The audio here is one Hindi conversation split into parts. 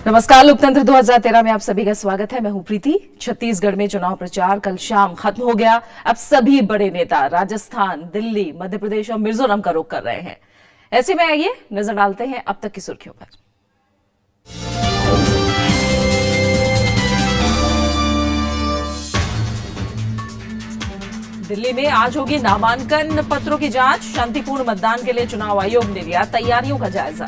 नमस्कार, लोकतंत्र 2013 में आप सभी का स्वागत है। मैं हूं प्रीति। छत्तीसगढ़ में चुनाव प्रचार कल शाम खत्म हो गया। अब सभी बड़े नेता राजस्थान, दिल्ली, मध्य प्रदेश और मिजोरम का रुख कर रहे हैं। ऐसे में आइए नजर डालते हैं अब तक की सुर्खियों पर। दिल्ली में आज होगी नामांकन पत्रों की जांच। शांतिपूर्ण मतदान के लिए चुनाव आयोग ने लिया तैयारियों का जायजा।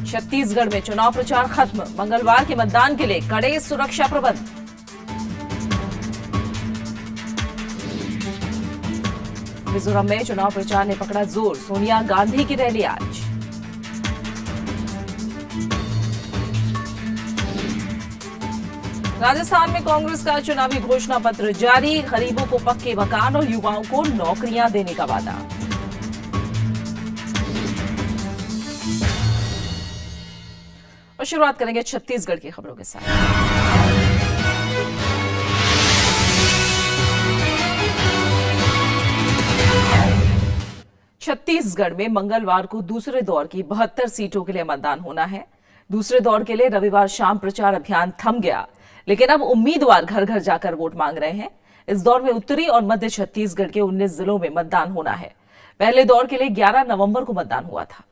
छत्तीसगढ़ में चुनाव प्रचार खत्म। मंगलवार के मतदान के लिए कड़े सुरक्षा प्रबंध। मिजोरम में चुनाव प्रचार ने पकड़ा जोर। सोनिया गांधी की रैली आज। राजस्थान में कांग्रेस का चुनावी घोषणा पत्र जारी। गरीबों को पक्के मकान और युवाओं को नौकरियां देने का वादा। और शुरुआत करेंगे छत्तीसगढ़ की खबरों के साथ। छत्तीसगढ़ में मंगलवार को दूसरे दौर की 72 सीटों के लिए मतदान होना है। दूसरे दौर के लिए रविवार शाम प्रचार अभियान थम गया, लेकिन अब उम्मीदवार घर घर जाकर वोट मांग रहे हैं। इस दौर में उत्तरी और मध्य छत्तीसगढ़ के 19 जिलों में मतदान होना है। पहले दौर के लिए 11 नवंबर को मतदान हुआ था।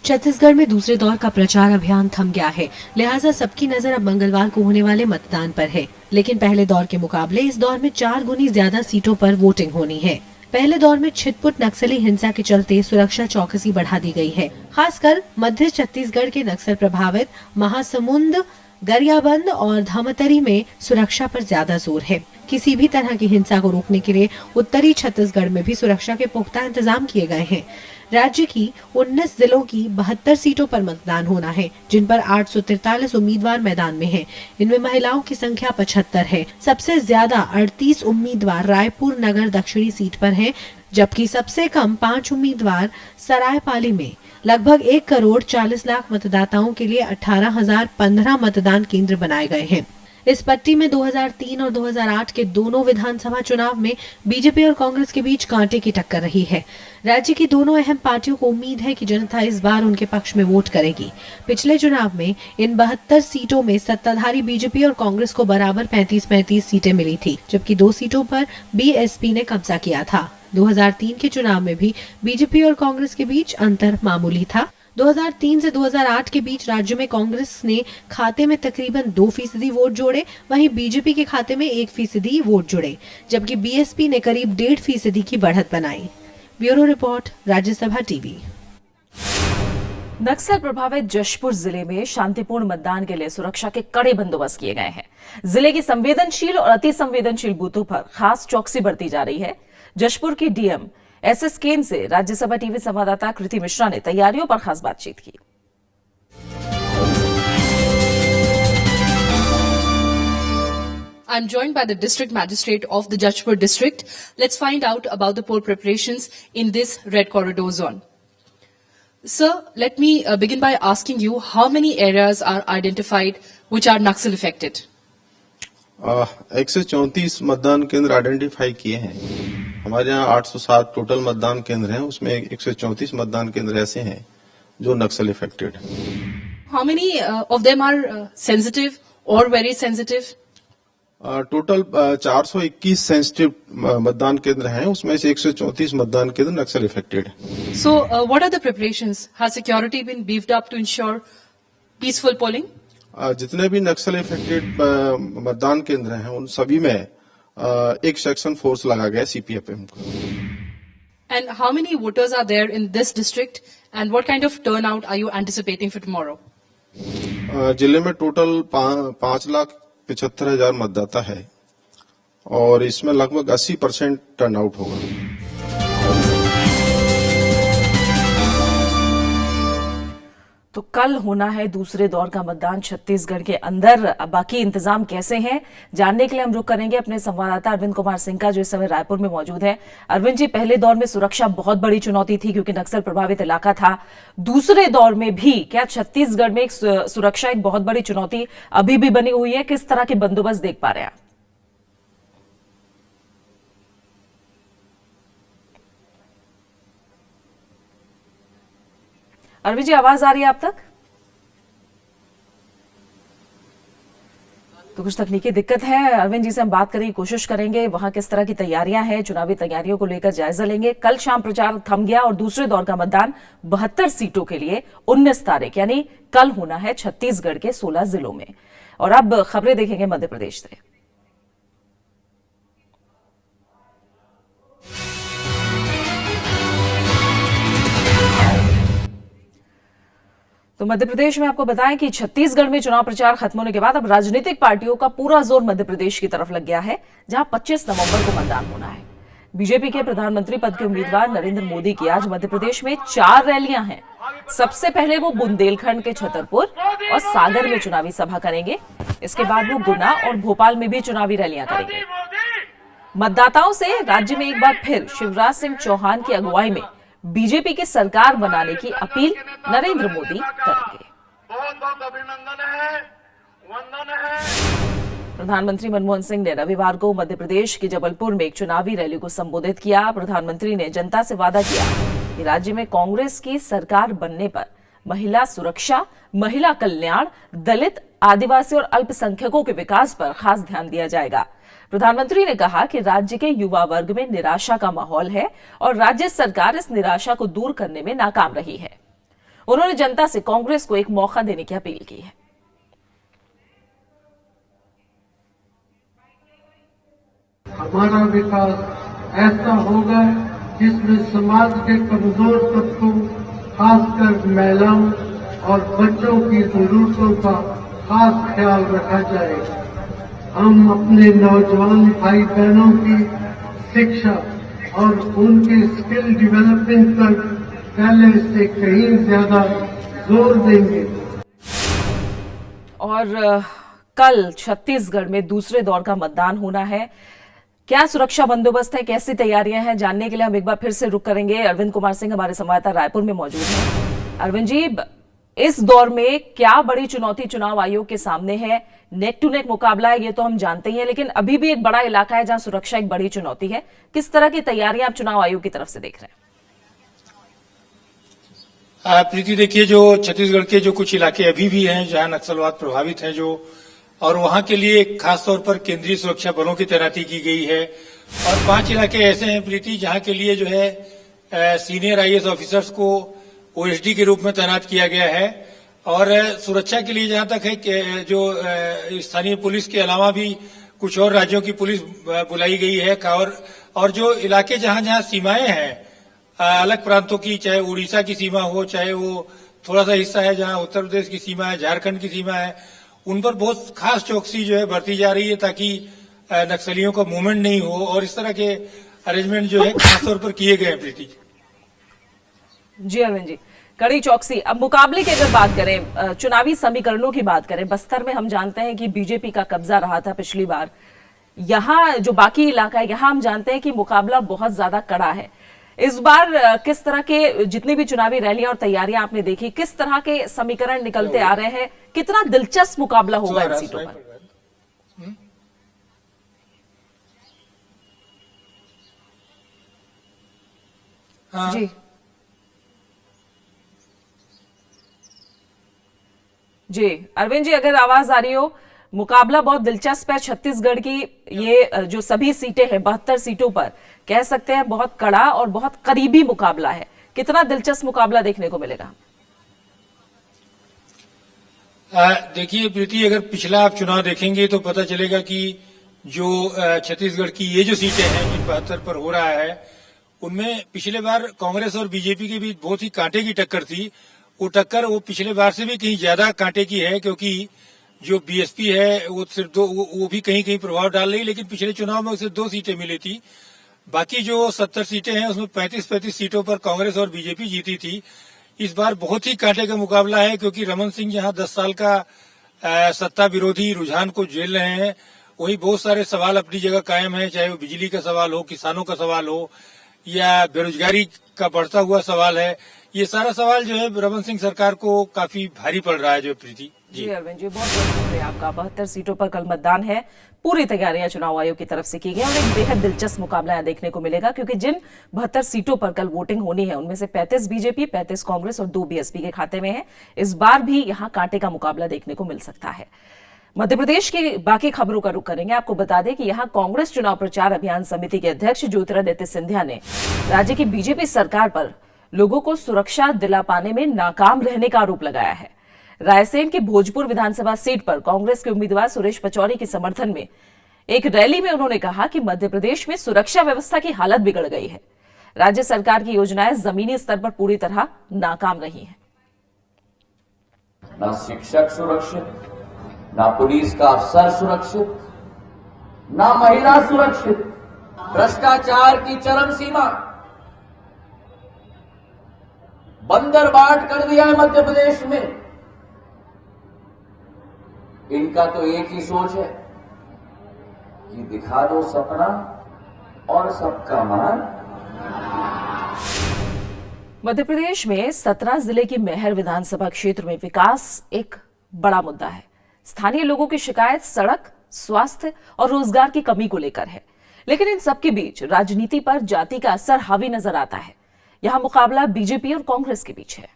छत्तीसगढ़ में दूसरे दौर का प्रचार अभियान थम गया है, लिहाजा सबकी नजर अब मंगलवार को होने वाले मतदान पर है। लेकिन पहले दौर के मुकाबले इस दौर में 4 गुनी ज्यादा सीटों पर वोटिंग होनी है। पहले दौर में छिटपुट नक्सली हिंसा के चलते सुरक्षा चौकसी बढ़ा दी गई है। खासकर मध्य छत्तीसगढ़ के नक्सल प्रभावित महासमुंद, गरियाबंद और धमतरी में सुरक्षा पर ज्यादा जोर है। किसी भी तरह की हिंसा को रोकने के लिए उत्तरी छत्तीसगढ़ में भी सुरक्षा के पुख्ता इंतजाम किए गए हैं। राज्य की 19 जिलों की 72 सीटों पर मतदान होना है, जिन पर 843 उम्मीदवार मैदान में हैं। इनमें महिलाओं की संख्या 75 है। सबसे ज्यादा 38 उम्मीदवार रायपुर नगर दक्षिणी सीट पर हैं, जबकि सबसे कम 5 उम्मीदवार सरायपाली में। लगभग 1 करोड़ 40 लाख मतदाताओं के लिए 18,015 मतदान केंद्र बनाए गए हैं। इस पट्टी में 2003 और 2008 के दोनों विधानसभा चुनाव में बीजेपी और कांग्रेस के बीच कांटे की टक्कर रही है। राज्य की दोनों अहम पार्टियों को उम्मीद है कि जनता इस बार उनके पक्ष में वोट करेगी। पिछले चुनाव में इन 72 सीटों में सत्ताधारी बीजेपी और कांग्रेस को बराबर 35-35 सीटें मिली थी, जबकि 2 सीटों पर बीएसपी ने कब्जा किया था। 2003 के चुनाव में भी बीजेपी और कांग्रेस के बीच अंतर मामूली था। 2003 से 2008 के बीच राज्य में कांग्रेस ने खाते में तकरीबन 2% वोट जोड़े, वहीं बीजेपी के खाते में 1% वोट जुड़े, जबकि बीएसपी ने करीब 1.5% की बढ़त बनाई। Bureau report, Rajya Sabha TV. Naxal प्रभावित जशपुर जिले में शांतिपूर्ण मतदान के लिए सुरक्षा के कड़े बंदोबस्त किए गए हैं। जिले की संवेदनशील और अति संवेदनशील बूथों पर खास चौकसी बरती जा रही है। जशपुर की डीएम एसएस केन से राज्यसभा टीवी संवाददाता कृति मिश्रा ने तैयारियों पर खास बातचीत की। I'm joined by the district magistrate of the Jajpur district. Let's find out about the poll preparations in this red corridor zone. Sir, let me begin by asking you how many areas are identified which are Naxal affected? 134 मतदान केंद्र आइडेंटिफाई किए हैं। हमारे यहाँ 807 टोटल मतदान केंद्र हैं, उसमें 134 मतदान केंद्र ऐसे हैं जो Naxal affected. How many of them are sensitive or very sensitive? Total 421 sensitive मतदान केंद्र हैं, उसमें से 134 मतदान केंद्र Naxal affected. So, what are the preparations? Has security been beefed up to ensure peaceful polling? जितने भी नक्सल इफेक्टेड मतदान केंद्र हैं उन सभी में एक सेक्शन फोर्स लगा गया सीपीएफएम को। And how many voters are there in this district and what kind of turnout are you anticipating for tomorrow? जिले में टोटल 5,75,000 मतदाता है और इसमें लगभग 80% टर्नआउट होगा। तो कल होना है दूसरे दौर का मतदान छत्तीसगढ़ के अंदर। बाकी इंतजाम कैसे हैं जानने के लिए हम रुक करेंगे अपने संवाददाता अरविंद कुमार सिंह का, जो इस समय रायपुर में मौजूद है। अरविंद जी, पहले दौर में सुरक्षा बहुत बड़ी चुनौती थी क्योंकि नक्सल प्रभावित इलाका था। दूसरे दौर में भी क्या छत्तीसगढ़ में सुरक्षा एक बहुत बड़ी चुनौती अभी भी बनी हुई है? किस तरह के बंदोबस्त देख पा रहे हैं आप? अरविंद जी, आवाज आ रही है आप तक? तो कुछ तकनीकी दिक्कत है। अरविंद जी से हम बात करने की कोशिश करेंगे, वहां किस तरह की तैयारियां हैं, चुनावी तैयारियों को लेकर जायजा लेंगे। कल शाम प्रचार थम गया और दूसरे दौर का मतदान 72 सीटों के लिए 19 तारीख यानी कल होना है छत्तीसगढ़ के 16 जिलों में। और अब खबरें देखेंगे मध्य प्रदेश से। तो मध्य प्रदेश में आपको बताएं कि छत्तीसगढ़ में चुनाव प्रचार खत्म होने के बाद अब राजनीतिक पार्टियों का पूरा जोर मध्य प्रदेश की तरफ लग गया है, जहां 25 नवंबर को मतदान होना है। बीजेपी के प्रधानमंत्री पद के उम्मीदवार नरेंद्र मोदी की आज मध्य प्रदेश में 4 रैलियां हैं। सबसे पहले वो बुंदेलखंड के छतरपुर और सागर में चुनावी सभा करेंगे। इसके बाद वो गुना और भोपाल में भी चुनावी रैलियां करेंगे। मतदाताओं से राज्य में एक बार फिर शिवराज सिंह चौहान की अगुवाई में बीजेपी की सरकार बनाने की अपील नरेंद्र मोदी करेंगे। बहुत बहुत अभिनंदन है, वंदन है। प्रधानमंत्री मनमोहन सिंह ने रविवार को मध्य प्रदेश के जबलपुर में एक चुनावी रैली को संबोधित किया। प्रधानमंत्री ने जनता से वादा किया कि राज्य में कांग्रेस की सरकार बनने पर महिला सुरक्षा, महिला कल्याण, दलित, आदिवासी और अल्पसंख्यकों के विकास पर खास ध्यान दिया जाएगा। प्रधानमंत्री ने कहा कि राज्य के युवा वर्ग में निराशा का माहौल है और राज्य सरकार इस निराशा को दूर करने में नाकाम रही है। उन्होंने जनता से कांग्रेस को एक मौका देने की अपील की है। हमारा विकास ऐसा होगा जिसमें समाज के कमजोर तबकों, खासकर महिलाओं और बच्चों की जरूरतों का खास ख्याल रखा जाएगा। हम अपने नौजवान भाई बहनों की शिक्षा और उनके स्किल डेवलपमेंट पर पहले से कहीं ज्यादा जोर देंगे। और कल छत्तीसगढ़ में दूसरे दौर का मतदान होना है। क्या सुरक्षा बंदोबस्त है, कैसी तैयारियां हैं, जानने के लिए हम एक बार फिर से रुक करेंगे। अरविंद कुमार सिंह हमारे संवाददाता रायपुर में मौजूद हैं। अरविंद जी, इस दौर में क्या बड़ी चुनौती चुनाव आयोग के सामने है? नेक टू नेक मुकाबला है, ये तो हम जानते ही हैं, लेकिन अभी भी एक बड़ा इलाका है जहां सुरक्षा एक बड़ी चुनौती है। किस तरह की तैयारियां आप चुनाव आयोग की तरफ से देख रहे हैं? प्रीति, देखिए, जो छत्तीसगढ़ के जो कुछ इलाके अभी भी हैं जहां नक्सलवाद प्रभावित हैं और वहां के लिए खास तौर पर केंद्रीय सुरक्षा बलों की तैनाती की गई है। और 5 इलाके ऐसे हैं प्रीति जहां के लिए जो है सीनियर आईएएस ऑफिसर्स को ओएसडी के रूप में तैनात किया गया है। और सुरक्षा के लिए जहां तक है कि जो स्थानीय पुलिस के अलावा भी कुछ और राज्यों की पुलिस बुलाई गई है। और जो इलाके जहां जहां सीमाएं हैं अलग प्रांतों की, चाहे उड़ीसा की सीमा हो, चाहे वो थोड़ा सा हिस्सा है जहां उत्तर प्रदेश की सीमा है, झारखंड की सीमा है, उन पर बहुत खास चौकसी जो है बरती जा रही है ताकि नक्सलियों का मूवमेंट नहीं हो। और इस तरह के अरेंजमेंट जो है खासतौर पर किए गए हैं प्रीति जी। अरविंद जी, कड़ी चौकसी। अब मुकाबले की अगर बात करें, चुनावी समीकरणों की बात करें, बस्तर में हम जानते हैं कि बीजेपी का कब्जा रहा था पिछली बार। यहां जो बाकी इलाका है, यहां हम जानते हैं कि मुकाबला बहुत ज्यादा कड़ा है। इस बार किस तरह के जितनी भी चुनावी रैलियां और तैयारियां आपने देखी, किस तरह के समीकरण निकलते आ रहे हैं? कितना दिलचस्प मुकाबला होगा इन सीटों पर? हाँ। जी जी, अरविंद जी, अगर आवाज आ रही हो, मुकाबला बहुत दिलचस्प है। छत्तीसगढ़ की ये जो सभी सीटें हैं, 72 सीटों पर कह सकते हैं बहुत कड़ा और बहुत करीबी मुकाबला है। कितना दिलचस्प मुकाबला देखने को मिलेगा? देखिए प्रीति, अगर पिछला आप चुनाव देखेंगे तो पता चलेगा कि जो छत्तीसगढ़ की ये जो सीटें हैं जिन 72 पर हो रहा है, उनमें पिछले बार कांग्रेस और बीजेपी के बीच बहुत ही कांटे की टक्कर थी। वो टक्कर वो पिछले बार से भी कहीं ज्यादा कांटे की है, क्योंकि जो बीएसपी है वो सिर्फ वो भी कहीं कहीं प्रभाव डाल रही, लेकिन पिछले चुनाव में उसे 2 सीटें मिली थी। बाकी जो 70 सीटें हैं उसमें 35 सीटों पर कांग्रेस और बीजेपी जीती थी। इस बार बहुत ही कांटे का मुकाबला है, क्योंकि रमन सिंह जहां 10 साल का सत्ता विरोधी रुझान को झेल रहे हैं, वही बहुत सारे सवाल अपनी जगह कायम है, चाहे वो बिजली का सवाल हो, किसानों का सवाल हो, या बेरोजगारी का बढ़ता हुआ सवाल है। ये सारा सवाल जो है रमन सिंह सरकार को काफी भारी पड़ रहा है जो प्रीति। जी अरविंद जी, बहुत बहुत शुक्रिया आपका। 72 सीटों पर कल मतदान है, पूरी तैयारियां चुनाव आयोग की तरफ से की गई और एक बेहद दिलचस्प मुकाबला यहाँ देखने को मिलेगा, क्योंकि जिन 72 सीटों पर कल वोटिंग होनी है उनमें से 35 बीजेपी, 35 कांग्रेस और 2 बीएसपी के खाते में है। इस बार भी यहाँ कांटे का मुकाबला देखने को मिल सकता है। मध्य प्रदेश की बाकी खबरों का रुख करेंगे। आपको बता दें कि यहाँ कांग्रेस चुनाव प्रचार अभियान समिति के अध्यक्ष ज्योतिरादित्य सिंधिया ने राज्य की बीजेपी सरकार पर लोगों को सुरक्षा दिला पाने में नाकाम रहने का आरोप लगाया है। रायसेन की भोजपुर विधानसभा सीट पर कांग्रेस के उम्मीदवार सुरेश पचौरी के समर्थन में एक रैली में उन्होंने कहा कि मध्य प्रदेश में सुरक्षा व्यवस्था की हालत बिगड़ गई है। राज्य सरकार की योजनाएं जमीनी स्तर पर पूरी तरह नाकाम रही हैं। ना शिक्षक सुरक्षित, ना पुलिस का अफसर सुरक्षित, ना महिला सुरक्षित, भ्रष्टाचार की चरम सीमा, बंदरबाट कर दिया है मध्य प्रदेश में। इनका तो एक ही सोच है कि दिखा दो सपना और सबका मान। मध्य प्रदेश में सतना जिले की मैहर विधानसभा क्षेत्र में विकास एक बड़ा मुद्दा है। स्थानीय लोगों की शिकायत सड़क, स्वास्थ्य और रोजगार की कमी को लेकर है, लेकिन इन सबके बीच राजनीति पर जाति का असर हावी नजर आता है। यहां मुकाबला बीजेपी और कांग्रेस के बीच है।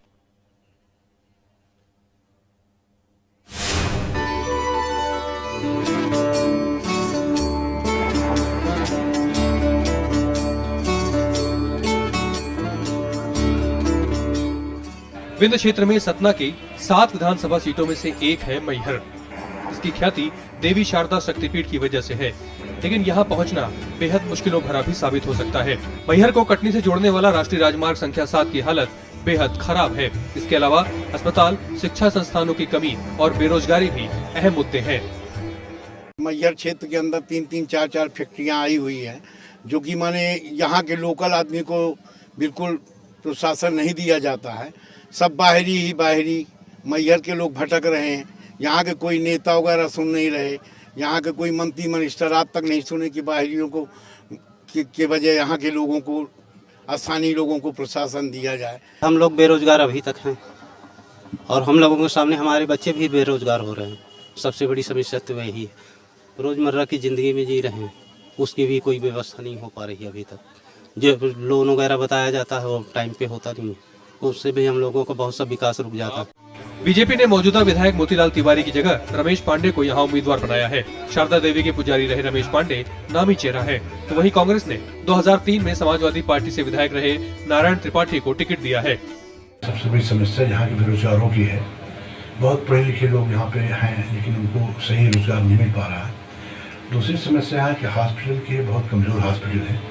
विंध्य क्षेत्र में सतना की 7 विधानसभा सीटों में से एक है मैहर। इसकी ख्याति देवी शारदा शक्तिपीठ की वजह से है, लेकिन यहाँ पहुँचना बेहद मुश्किलों भरा भी साबित हो सकता है। मैहर को कटनी से जोड़ने वाला राष्ट्रीय राजमार्ग संख्या 7 की हालत बेहद खराब है। इसके अलावा अस्पताल, शिक्षा संस्थानों की कमी और बेरोजगारी भी अहम मुद्दे हैं। मैहर क्षेत्र के अंदर 3-3, 4-4 फैक्ट्रियां आई हुई हैं, जो कि माने यहाँ के लोकल आदमी को बिल्कुल प्रोत्साहन नहीं दिया जाता है। सब बाहरी ही बाहरी मैहर के लोग भटक रहे हैं। यहाँ के कोई नेता वगैरह सुन नहीं रहे, यहाँ के कोई मंत्री मिनिस्टर आज तक नहीं सुने कि बाहरियों को के वजह यहाँ के लोगों को, स्थानीय लोगों को प्रोत्साहन दिया जाए। हम लोग बेरोजगार अभी तक हैं और हम लोगों के सामने हमारे बच्चे भी बेरोजगार हो रहे हैं। सबसे बड़ी समस्या तो वही है, रोजमर्रा की जिंदगी में जी रहे हैं, उसकी भी कोई व्यवस्था नहीं हो पा रही है अभी तक। जो लोन वगैरह बताया जाता है वो टाइम पे होता नहीं है, उससे भी हम लोगों को बहुत सा विकास रुक जाता है। बीजेपी ने मौजूदा विधायक मोतीलाल तिवारी की जगह रमेश पांडे को यहाँ उम्मीदवार बनाया है। शारदा देवी के पुजारी रहे रमेश पांडे नामी चेहरा है, तो वहीं कांग्रेस ने 2003 में समाजवादी पार्टी से विधायक रहे नारायण त्रिपाठी को टिकट दिया है। सबसे बड़ी समस्या यहाँ के बेरोजगारों की है। बहुत पढ़े लिखे लोग यहाँ पे हैं, लेकिन उनको सही रोजगार नहीं मिल पा रहा है। दूसरी समस्या है कि हॉस्पिटल के बहुत कमजोर हॉस्पिटल है।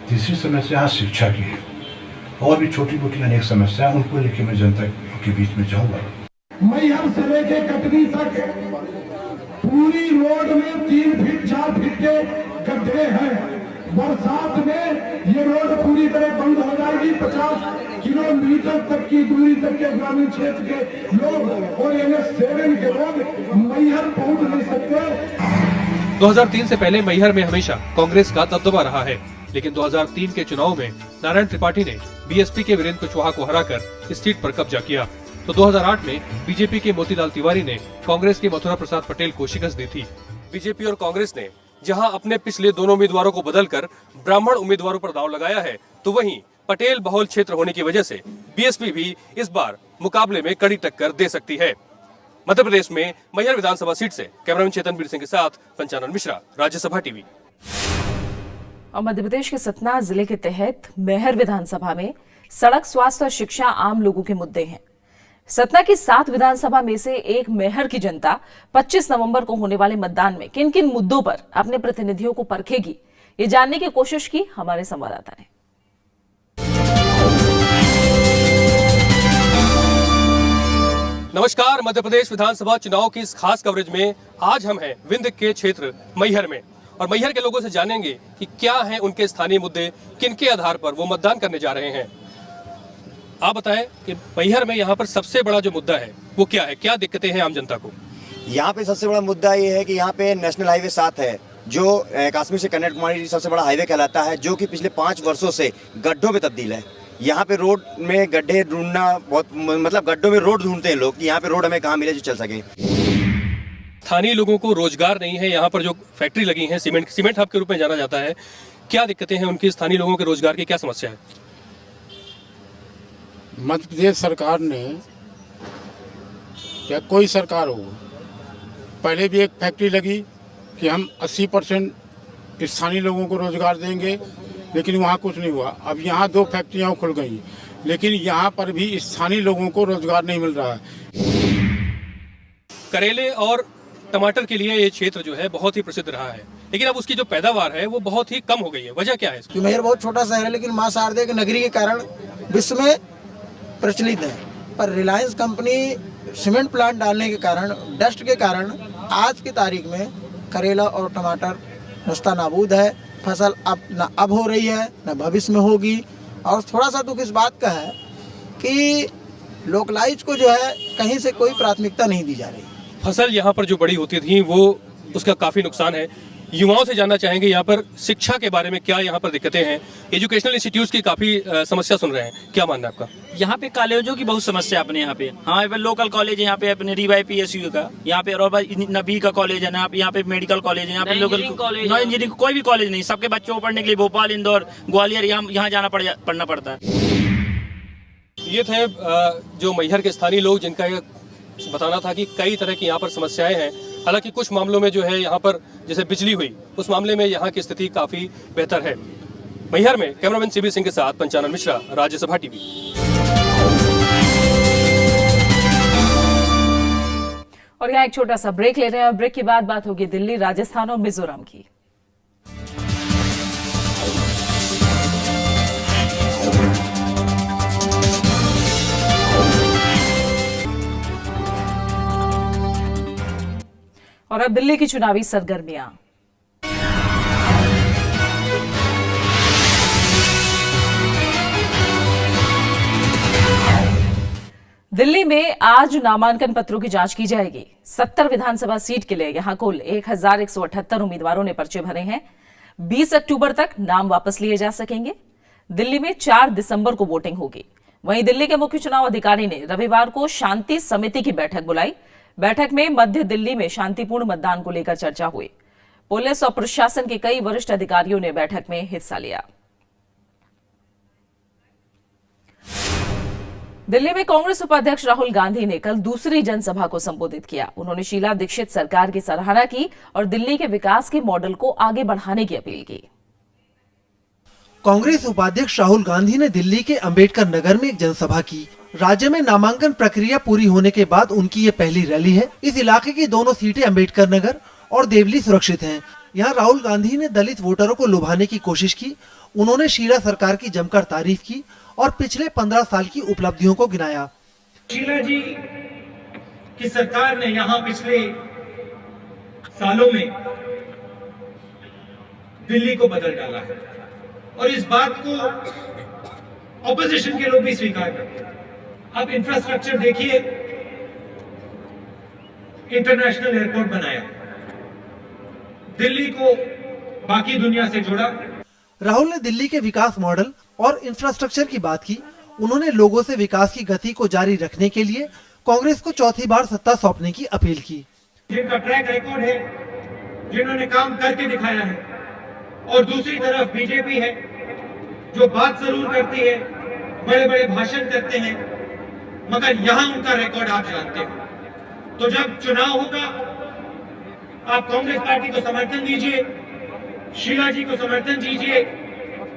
तीसरी समस्या शिक्षा की है, और भी छोटी मोटी अनेक समस्या है, उनको लेके मैं जनता के बीच में जाऊंगा। मैहर से लेके कटनी तक पूरी रोड में 3 फीट 4 फीट के गड्ढे हैं। बरसात में ये रोड पूरी तरह बंद हो जाएगी। 50 किलोमीटर तक की दूरी तक के ग्रामीण क्षेत्र के लोग और NH7 के लोग मैहर पहुंच नहीं सकते। 2003 से पहले मैहर में हमेशा कांग्रेस का दबदबा रहा है, लेकिन 2003 के चुनाव में नारायण त्रिपाठी ने बीएसपी के वीरेंद्र कुशवाहा को हराकर इस सीट पर कब्जा किया। तो 2008 में बीजेपी के मोतीलाल तिवारी ने कांग्रेस के मथुरा प्रसाद पटेल को शिकस्त दी थी। बीजेपी और कांग्रेस ने जहां अपने पिछले दोनों उम्मीदवारों को बदलकर ब्राह्मण उम्मीदवारों पर दांव लगाया है, तो वहीं पटेल बहुल क्षेत्र होने की वजह से बीएसपी भी इस बार मुकाबले में कड़ी टक्कर दे सकती है। मध्य प्रदेश में मैहर विधानसभा सीट से कैमरामैन चेतन वीर सिंह के साथ पंचानन मिश्रा, राज्यसभा टीवी। और मध्य प्रदेश के सतना जिले के तहत मैहर विधानसभा में सड़क, स्वास्थ्य और शिक्षा आम लोगों के मुद्दे हैं। सतना की 7 विधानसभा में से एक मैहर की जनता 25 नवंबर को होने वाले मतदान में किन किन मुद्दों पर अपने प्रतिनिधियों को परखेगी, ये जानने की कोशिश की हमारे संवाददाता ने। नमस्कार, मध्य प्रदेश विधानसभा चुनाव की इस खास कवरेज में आज हम हैं विंध्य के क्षेत्र मैहर में, और मैहर के लोगों से जानेंगे कि क्या हैं उनके स्थानीय मुद्दे, किनके आधार पर वो मतदान करने जा रहे हैं। आप बताएं कि मैहर में यहाँ पर सबसे बड़ा जो मुद्दा है वो क्या है, क्या दिक्कतें हैं आम जनता को? यहाँ पे सबसे बड़ा मुद्दा ये है कि यहाँ पे नेशनल हाईवे 7 है, जो कश्मीर से कन्याकुमारी सबसे बड़ा हाईवे कहलाता है, जो कि पिछले 5 वर्षों से गड्ढों में तब्दील है। यहाँ पे रोड में गड्ढे ढूंढना बहुत, मतलब गड्ढों में रोड ढूंढते हैं लोग कि यहाँ पे रोड हमें कहाँ मिले जो चल सके। स्थानीय लोगों को रोजगार नहीं है। यहाँ पर जो फैक्ट्री लगी है, सीमेंट हब के रूप में जाना जाता है, क्या दिक्कतें हैं उनकी? स्थानीय लोगों के रोजगार की क्या समस्या है? मध्य प्रदेश सरकार ने, या कोई सरकार हो, पहले भी एक फैक्ट्री लगी कि हम 80% स्थानीय लोगों को रोजगार देंगे, लेकिन वहाँ कुछ नहीं हुआ। अब यहाँ 2 फैक्ट्रियाँ खुल गई, लेकिन यहाँ पर भी स्थानीय लोगों को रोजगार नहीं मिल रहा है। करेले और टमाटर के लिए ये क्षेत्र जो है बहुत ही प्रसिद्ध रहा है, लेकिन अब उसकी जो पैदावार है वो बहुत ही कम हो गई है। वजह क्या है इसकी? मैहर बहुत छोटा शहर है, लेकिन मां शारदे की नगरी के कारण विश्व में प्रचलित है। पर रिलायंस कंपनी सीमेंट प्लांट डालने के कारण, डस्ट के कारण आज की तारीख में करेला और टमाटर रास्ता नाबूद है। फसल अब हो रही है, न भविष्य में होगी। और थोड़ा सा दुख इस बात का है कि लोकलाइज को जो है कहीं से कोई प्राथमिकता नहीं दी जा रही। फसल यहाँ पर जो बड़ी होती थी वो उसका काफी नुकसान है। युवाओं से जानना चाहेंगे यहाँ पर शिक्षा के बारे में क्या यहाँ पर दिक्कतें हैं? एजुकेशनल इंस्टीट्यूट्स की काफी समस्या सुन रहे हैं, क्या मानना है आपका? यहाँ पे कॉलेजों की बहुत समस्या है अपने यहाँ पे। हमारे पे लोकल कॉलेज है यहाँ पे अपने RYPSU का, यहाँ पे और नबी का कॉलेज है, यहाँ पे मेडिकल कॉलेज है, यहाँ पे लोकल नॉन इंजीनियरिंग कोई भी कॉलेज नहीं। सबके बच्चों को पढ़ने के लिए भोपाल, इंदौर, ग्वालियर यहाँ जाना पढ़ना पड़ता है। ये थे जो मैहर के स्थानीय लोग, जिनका ये बताना था कि कई तरह की यहाँ पर समस्याएं हैं। हालांकि कुछ मामलों में जो है यहाँ पर जैसे बिजली हुई, उस मामले में यहाँ की स्थिति काफी बेहतर है। मैहर में कैमरामैन CB सिंह के साथ पंचानन मिश्रा, राज्यसभा TV। और यहाँ एक छोटा सा ब्रेक ले रहे हैं और ब्रेक के बाद बात होगी दिल्ली, राजस्थान और मिजोरम की। और अब दिल्ली की चुनावी सरगर्मियां। दिल्ली में आज नामांकन पत्रों की जांच की जाएगी। 70 विधानसभा सीट के लिए यहां कुल 1178 उम्मीदवारों ने पर्चे भरे हैं। 20 अक्टूबर तक नाम वापस लिए जा सकेंगे। दिल्ली में 4 दिसंबर को वोटिंग होगी। वहीं दिल्ली के मुख्य चुनाव अधिकारी ने रविवार को शांति समिति की बैठक बुलाई। बैठक में मध्य दिल्ली में शांतिपूर्ण मतदान को लेकर चर्चा हुई। पुलिस और प्रशासन के कई वरिष्ठ अधिकारियों ने बैठक में हिस्सा लिया। दिल्ली में कांग्रेस उपाध्यक्ष राहुल गांधी ने कल दूसरी जनसभा को संबोधित किया। उन्होंने शीला दीक्षित सरकार की सराहना की और दिल्ली के विकास के मॉडल को आगे बढ़ाने की अपील की। कांग्रेस उपाध्यक्ष राहुल गांधी ने दिल्ली के अंबेडकर नगर में एक जनसभा की। राज्य में नामांकन प्रक्रिया पूरी होने के बाद उनकी ये पहली रैली है। इस इलाके की दोनों सीटें अंबेडकर नगर और देवली सुरक्षित हैं। यहाँ राहुल गांधी ने दलित वोटरों को लुभाने की कोशिश की। उन्होंने शीला सरकार की जमकर तारीफ की और पिछले 15 साल की उपलब्धियों को गिनाया। शीला जी की सरकार ने यहाँ पिछले सालों में दिल्ली को बदल डाला है और इस बात को ऑपोजिशन के लोग भी स्वीकार करते हैं। अब इंफ्रास्ट्रक्चर देखिए, इंटरनेशनल एयरपोर्ट बनाया, दिल्ली को बाकी दुनिया से जोड़ा। राहुल ने दिल्ली के विकास मॉडल और इंफ्रास्ट्रक्चर की बात की। उन्होंने लोगों से विकास की गति को जारी रखने के लिए कांग्रेस को चौथी बार सत्ता सौंपने की अपील की। जिनका ट्रैक रिकॉर्ड है, जिन्होंने काम करके दिखाया है, और दूसरी तरफ बीजेपी है जो बात जरूर करती है, बड़े बड़े भाषण करते हैं, मगर यहां उनका रिकॉर्ड आप जानते हो। तो जब चुनाव होगा, आप कांग्रेस पार्टी को समर्थन दीजिए, शीला जी को समर्थन दीजिए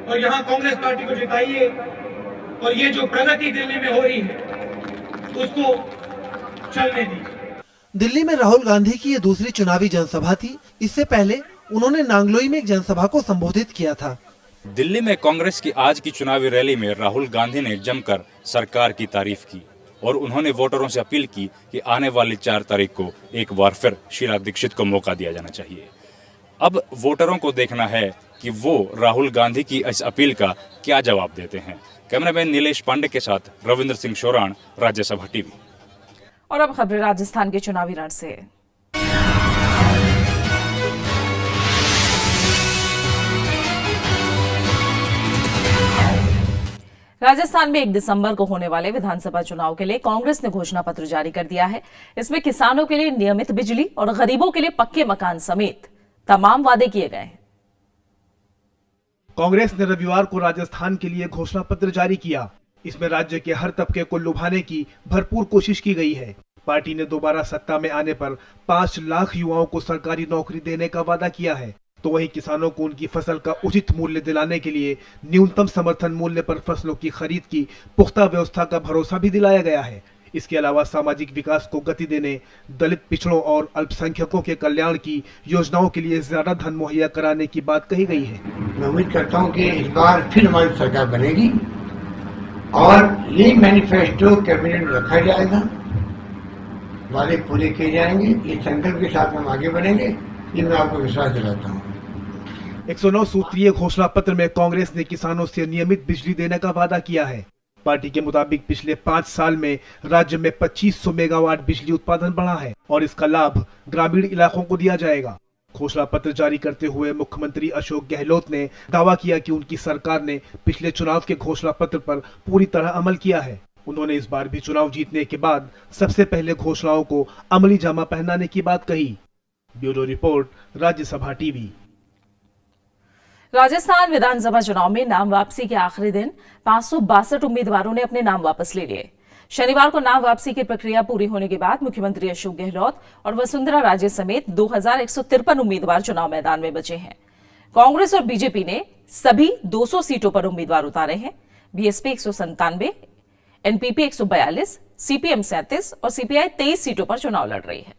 और यहां कांग्रेस पार्टी को जिताइए और ये जो प्रगति दिल्ली में हो रही है उसको चलने दीजिए। दिल्ली में राहुल गांधी की ये दूसरी चुनावी जनसभा थी। इससे पहले उन्होंने नांगलोई में एक जनसभा को संबोधित किया था। दिल्ली में कांग्रेस की आज की चुनावी रैली में राहुल गांधी ने जमकर सरकार की तारीफ की और उन्होंने वोटरों से अपील की कि आने वाली 4 तारीख को एक बार फिर शीला दीक्षित को मौका दिया जाना चाहिए। अब वोटरों को देखना है कि वो राहुल गांधी की इस अपील का क्या जवाब देते हैं। कैमरामैन नीलेश पांडे के साथ रविंद्र सिंह शोराण, राज्यसभा TV। और अब खबरें राजस्थान के चुनावी रण से। राजस्थान में 1 दिसंबर को होने वाले विधानसभा चुनाव के लिए कांग्रेस ने घोषणा पत्र जारी कर दिया है। इसमें किसानों के लिए नियमित बिजली और गरीबों के लिए पक्के मकान समेत तमाम वादे किए गए हैं। कांग्रेस ने रविवार को राजस्थान के लिए घोषणा पत्र जारी किया। इसमें राज्य के हर तबके को लुभाने की भरपूर कोशिश की गई है। पार्टी ने दोबारा सत्ता में आने पर 5 लाख युवाओं को सरकारी नौकरी देने का वादा किया है। तो वहीं किसानों को उनकी फसल का उचित मूल्य दिलाने के लिए न्यूनतम समर्थन मूल्य पर फसलों की खरीद की पुख्ता व्यवस्था का भरोसा भी दिलाया गया है। इसके अलावा सामाजिक विकास को गति देने, दलित, पिछड़ों और अल्पसंख्यकों के कल्याण की योजनाओं के लिए ज्यादा धन मुहैया कराने की बात कही गई है। मैं उम्मीद करता हूं कि इस बार फिर हमारी सरकार बनेगी और ये मैनिफेस्टो कैबिनेट में रखा जाएगा, वादे पूरे किए जाएंगे। ये संकल्प के साथ हम आगे बढ़ेंगे, ये मैं आपको विश्वास दिलाता हूँ। 109 सूत्रीय घोषणा पत्र में कांग्रेस ने किसानों से नियमित बिजली देने का वादा किया है। पार्टी के मुताबिक पिछले 5 साल में राज्य में 2500 मेगावाट बिजली उत्पादन बढ़ा है और इसका लाभ ग्रामीण इलाकों को दिया जाएगा। घोषणा पत्र जारी करते हुए मुख्यमंत्री अशोक गहलोत ने दावा किया कि उनकी सरकार ने पिछले चुनाव के घोषणा पत्र पर पूरी तरह अमल किया है। उन्होंने इस बार भी चुनाव जीतने के बाद सबसे पहले घोषणाओं को अमली जामा पहनाने की बात कही। Bureau report, Rajya Sabha TV. Rajasthan Vidhan Sabha चुनाव में नाम वापसी के आखिरी दिन 562 उम्मीदवारों ने अपने नाम वापस ले लिए। शनिवार को नाम वापसी की प्रक्रिया पूरी होने के बाद मुख्यमंत्री अशोक गहलोत और वसुंधरा राजे समेत 2153 उम्मीदवार चुनाव मैदान में बचे हैं। कांग्रेस और बीजेपी ने सभी 200 सीटों पर उम्मीदवार उतारे हैं। बीएसपी 197, एनपीपी 142, सीपीएम 37 और सीपीआई 23 सीटों पर चुनाव लड़ रही है।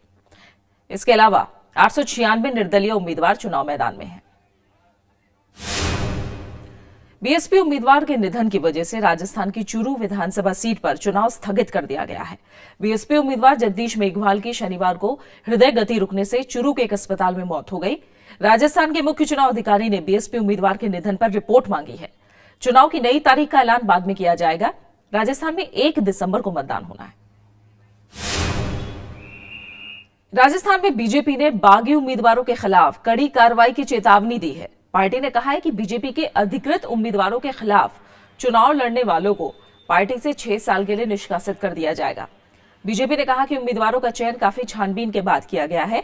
इसके अलावा 896 निर्दलीय उम्मीदवार चुनाव मैदान में हैं। बीएसपी उम्मीदवार के निधन की वजह से राजस्थान की चूरू विधानसभा सीट पर चुनाव स्थगित कर दिया गया है। बीएसपी उम्मीदवार जगदीश मेघवाल की शनिवार को हृदय गति रुकने से चूरू के एक अस्पताल में मौत हो गई। राजस्थान के मुख्य चुनाव अधिकारी ने बीएसपी उम्मीदवार के निधन पर रिपोर्ट मांगी है। चुनाव की नई तारीख का ऐलान बाद में किया जाएगा। राजस्थान में 1 दिसंबर को मतदान होना है। राजस्थान में बीजेपी ने बागी उम्मीदवारों के खिलाफ कड़ी कार्रवाई की चेतावनी दी है। पार्टी ने कहा है कि बीजेपी के अधिकृत उम्मीदवारों के खिलाफ चुनाव लड़ने वालों को पार्टी से 6 साल के लिए निष्कासित कर दिया जाएगा। बीजेपी ने कहा कि उम्मीदवारों का चयन काफी छानबीन के बाद किया गया है।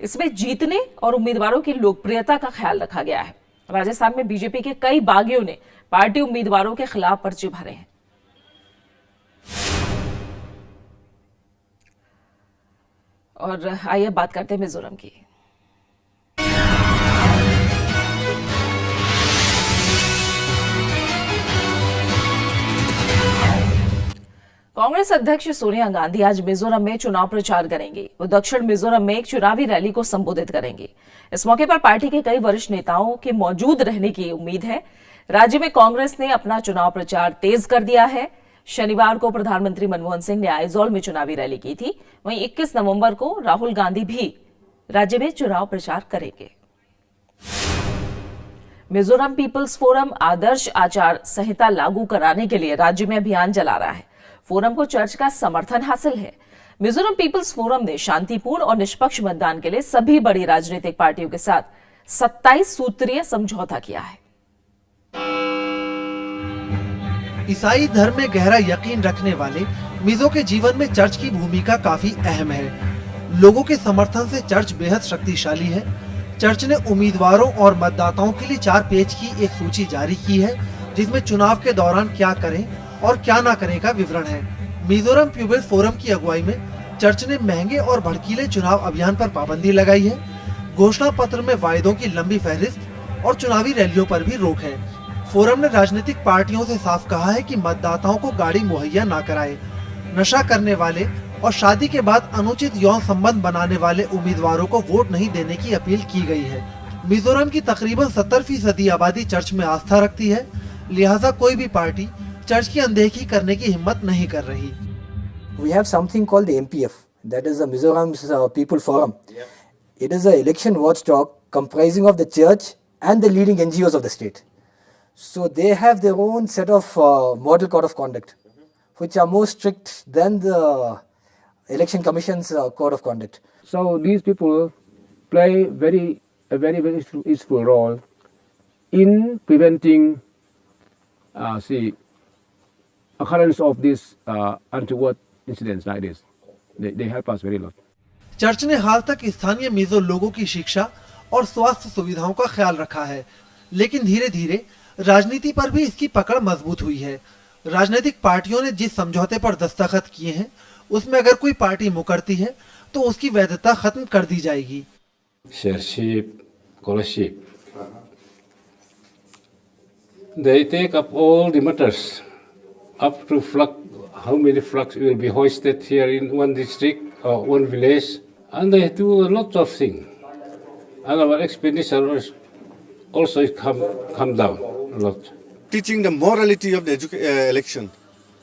इसमें जीतने और उम्मीदवारों की लोकप्रियता का ख्याल रखा गया है। राजस्थान में बीजेपी के कई बागियों ने पार्टी उम्मीदवारों के खिलाफ पर्चे भरे हैं। और आइए बात करते हैं मिजोरम की। कांग्रेस अध्यक्ष सोनिया गांधी आज मिजोरम में चुनाव प्रचार करेंगी। वो दक्षिण मिजोरम में एक चुनावी रैली को संबोधित करेंगी। इस मौके पर पार्टी के कई वरिष्ठ नेताओं के मौजूद रहने की उम्मीद है। राज्य में कांग्रेस ने अपना चुनाव प्रचार तेज कर दिया है। शनिवार को प्रधानमंत्री मनमोहन सिंह ने आइजोल में चुनावी रैली की थी। वहीं 21 नवंबर को राहुल गांधी भी राज्य में चुनाव प्रचार करेंगे। मिजोरम पीपल्स फोरम आदर्श आचार संहिता लागू कराने के लिए राज्य में अभियान चला रहा है। फोरम को चर्च का समर्थन हासिल है। मिजोरम पीपल्स फोरम ने शांतिपूर्ण और निष्पक्ष मतदान के लिए सभी बड़ी राजनीतिक पार्टियों के साथ 27 सूत्रीय समझौता किया है। ईसाई धर्म में गहरा यकीन रखने वाले मिजो के जीवन में चर्च की भूमिका काफी अहम है। लोगों के समर्थन से चर्च बेहद शक्तिशाली है। चर्च ने उम्मीदवारों और मतदाताओं के लिए 4 पेज की एक सूची जारी की है, जिसमें चुनाव के दौरान क्या करें और क्या ना करें का विवरण है। मिजोरम पीपल्स फोरम की अगुवाई में चर्च ने महंगे और भड़कीले चुनाव अभियान पर पाबंदी लगाई है। घोषणा पत्र में वायदों की लंबी फहरिस्त और चुनावी रैलियों पर भी रोक है। फोरम ने राजनीतिक पार्टियों से साफ कहा है कि मतदाताओं को गाड़ी मुहैया ना कराए। नशा करने वाले और शादी के बाद अनुचित यौन संबंध बनाने वाले उम्मीदवारों को वोट नहीं देने की अपील की गई है। मिजोरम की तकरीबन 70% आबादी चर्च में आस्था रखती है, लिहाजा कोई भी पार्टी चर्च की अनदेखी करने की हिम्मत नहीं कर रही। We have something called the MPF, that is the Mizoram's People Forum. It is an election watchdog comprising of the church and the leading NGOs of the state. So they have their own set of model code of conduct, which are more strict than the election commission's code of conduct. So these people play a very useful role in preventing occurrence of these untoward incidents like this. They help us very lot. Church ने हाल तक स्थानीय मिजो लोगों की शिक्षा और स्वास्थ्य सुविधाओं का ख्याल रखा है, लेकिन धीरे धीरे राजनीति पर भी इसकी पकड़ मजबूत हुई है। राजनीतिक पार्टियों ने जिस समझौते पर दस्तखत किए हैं, उसमें अगर कोई पार्टी मुकरती है तो उसकी वैधता खत्म कर दी जाएगी। Chairship, scholarship, they take up all the matters up to flag. How many flags will be hoisted here in one district or one village, and they do a lot of things. And our expenditure also come down a lot. Teaching the morality of the election,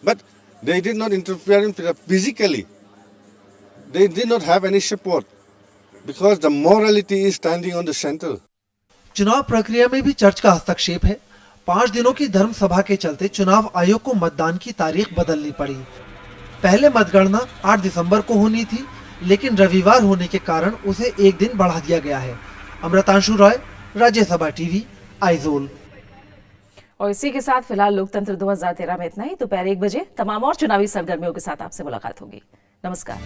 but they did not interfere physically. They did not have any support because the morality is standing on the center. चुनाव प्रक्रिया में भी चर्च का हस्तक्षेप है। 5 दिनों की धर्म सभा के चलते चुनाव आयोग को मतदान की तारीख बदलनी पड़ी। पहले मतगणना 8 दिसंबर को होनी थी, लेकिन रविवार होने के कारण उसे एक दिन बढ़ा दिया गया है। अमृतांशु रॉय, राज्यसभा टीवी, आइजोल। और इसी के साथ फिलहाल लोकतंत्र 2013 में इतना ही। दोपहर 1 बजे तमाम और चुनावी सरगर्मियों के साथ आपसे मुलाकात होगी। नमस्कार।